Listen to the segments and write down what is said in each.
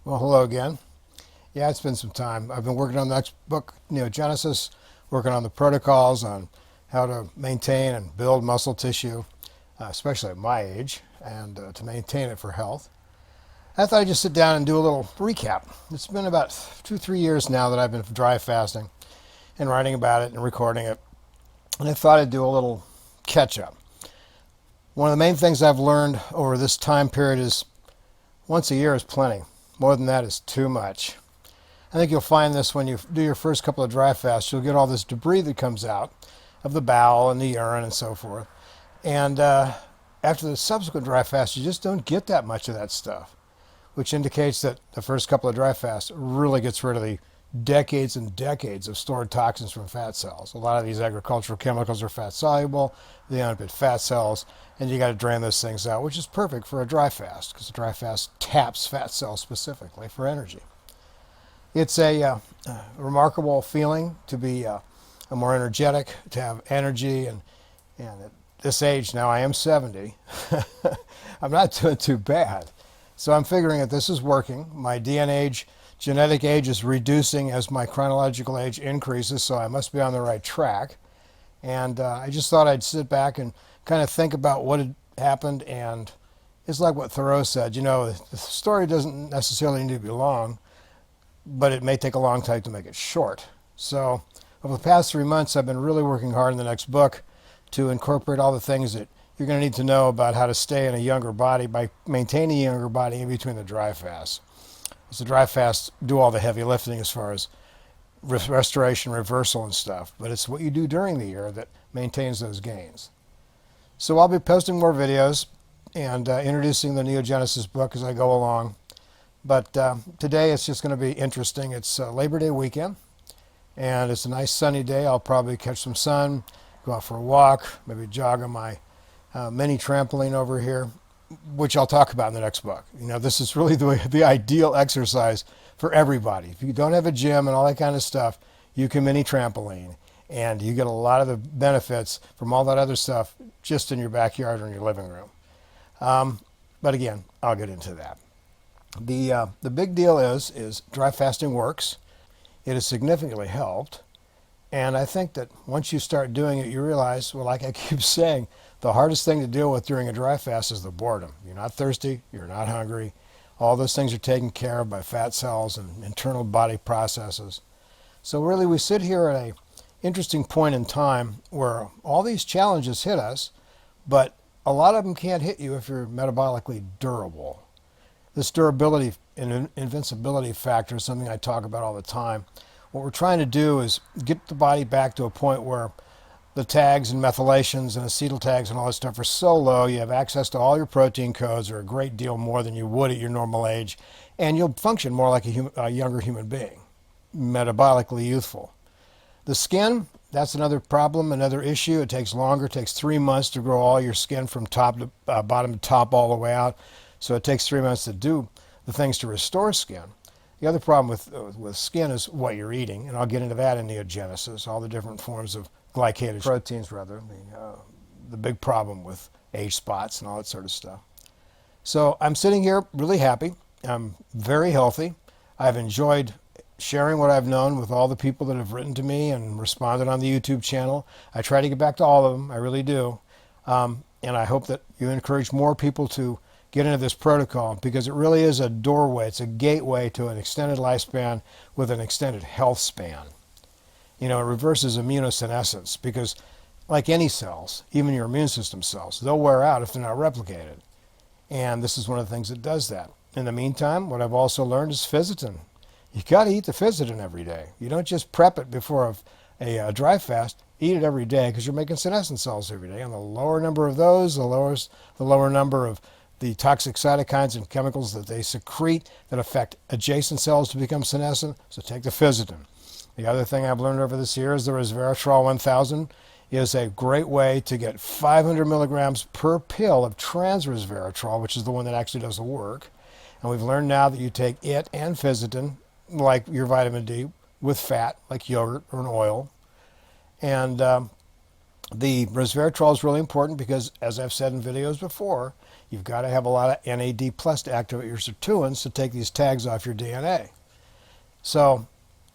Well, hello again. Yeah, it's been some time. I've been working on the next book, Neogenesis, working on the protocols on how to maintain and build muscle tissue, especially at my age, and to maintain it for health. I thought I'd just sit down and do a little recap. It's been about 2, 3 years now that I've been dry fasting and writing about it and recording it, and I thought I'd do a little catch up. One of the main things I've learned over this time period is once a year is plenty. More than that is too much. I think you'll find this when you do your first couple of dry fasts. You'll get all this debris that comes out of the bowel and the urine and so forth. And after the subsequent dry fast, you just don't get that much of that stuff, which indicates that the first couple of dry fasts really gets rid of the decades and decades of stored toxins from fat cells. A lot of these agricultural chemicals are fat soluble. They end up in fat cells, and you got to drain those things out, which is perfect for a dry fast because a dry fast taps fat cells specifically for energy. It's a remarkable feeling to be more energetic, to have energy, and at this age now, I am 70. I'm not doing too bad. So I'm figuring that this is working. My genetic age is reducing as my chronological age increases, so I must be on the right track. And I just thought I'd sit back and kind of think about what had happened. And it's like what Thoreau said, the story doesn't necessarily need to be long, but it may take a long time to make it short. So over the past 3 months, I've been really working hard in the next book to incorporate all the things that you're going to need to know about how to stay in a younger body by maintaining a younger body in between the dry fasts. As the dry fasts do all the heavy lifting as far as restoration, reversal, and stuff, but it's what you do during the year that maintains those gains. So I'll be posting more videos and introducing the Neogenesis book as I go along. But today it's just going to be interesting. It's Labor Day weekend, and it's a nice sunny day. I'll probably catch some sun, go out for a walk, maybe jog on my mini trampoline over here, which I'll talk about in the next book. This is really the ideal exercise for everybody. If you don't have a gym and all that kind of stuff, you can mini trampoline, and you get a lot of the benefits from all that other stuff just in your backyard or in your living room. But again, I'll get into that. The big deal is dry fasting works. It has significantly helped. And I think that once you start doing it, you realize, well, like I keep saying, the hardest thing to deal with during a dry fast is the boredom. You're not thirsty. You're not hungry. All those things are taken care of by fat cells and internal body processes. So really, we sit here at an interesting point in time where all these challenges hit us, but a lot of them can't hit you if you're metabolically durable. This durability and invincibility factor is something I talk about all the time. What we're trying to do is get the body back to a point where the tags and methylations and acetyl tags and all that stuff are so low, you have access to all your protein codes, or a great deal more than you would at your normal age, and you'll function more like a younger human being, metabolically youthful. The skin, that's another problem, another issue. It takes longer. It takes 3 months to grow all your skin from top to bottom to top all the way out. So it takes 3 months to do the things to restore skin. The other problem with skin is what you're eating, and I'll get into that in Neogenesis, all the different forms of glycated proteins, the big problem with age spots and all that sort of stuff. So I'm sitting here really happy. I'm very healthy. I've enjoyed sharing what I've known with all the people that have written to me and responded on the YouTube channel. I try to get back to all of them. I really do. And I hope that you encourage more people to get into this protocol, because it really is a doorway. It's a gateway to an extended lifespan with an extended health span. It reverses immunosenescence, because like any cells, even your immune system cells, they'll wear out if they're not replicated. And this is one of the things that does that. In the meantime, what I've also learned is fisetin. You got to eat the fisetin every day. You don't just prep it before a dry fast. Eat it every day, because you're making senescent cells every day. And the lower number of those, the lower number of the toxic cytokines and chemicals that they secrete that affect adjacent cells to become senescent. So take the fisetin. The other thing I've learned over this year is the resveratrol 1000 is a great way to get 500 milligrams per pill of trans resveratrol, which is the one that actually does the work. And we've learned now that you take it and fisetin, like your vitamin D, with fat, like yogurt or an oil. And The resveratrol is really important because, as I've said in videos before, you've got to have a lot of NAD plus to activate your sirtuins to take these tags off your DNA. So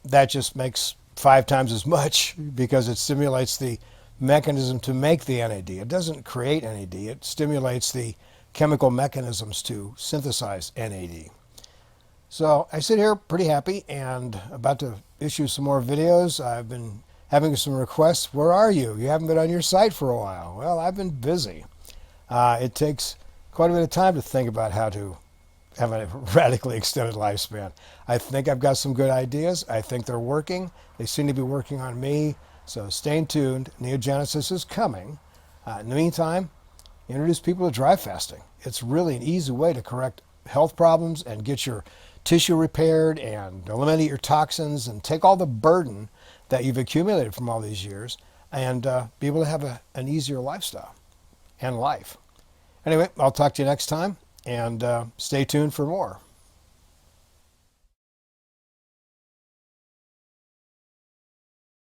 that just makes 5 times as much because it stimulates the mechanism to make the NAD. It doesn't create NAD, it stimulates the chemical mechanisms to synthesize NAD. So I sit here pretty happy and about to issue some more videos. I've been having some requests. Where are you? You haven't been on your site for a while. Well, I've been busy. It takes quite a bit of time to think about how to have a radically extended lifespan. I think I've got some good ideas. I think they're working. They seem to be working on me. So stay tuned. Neogenesis is coming. In the meantime, introduce people to dry fasting. It's really an easy way to correct health problems and get your tissue repaired and eliminate your toxins and take all the burden that you've accumulated from all these years and be able to have an easier lifestyle and life. Anyway, I'll talk to you next time, and stay tuned for more.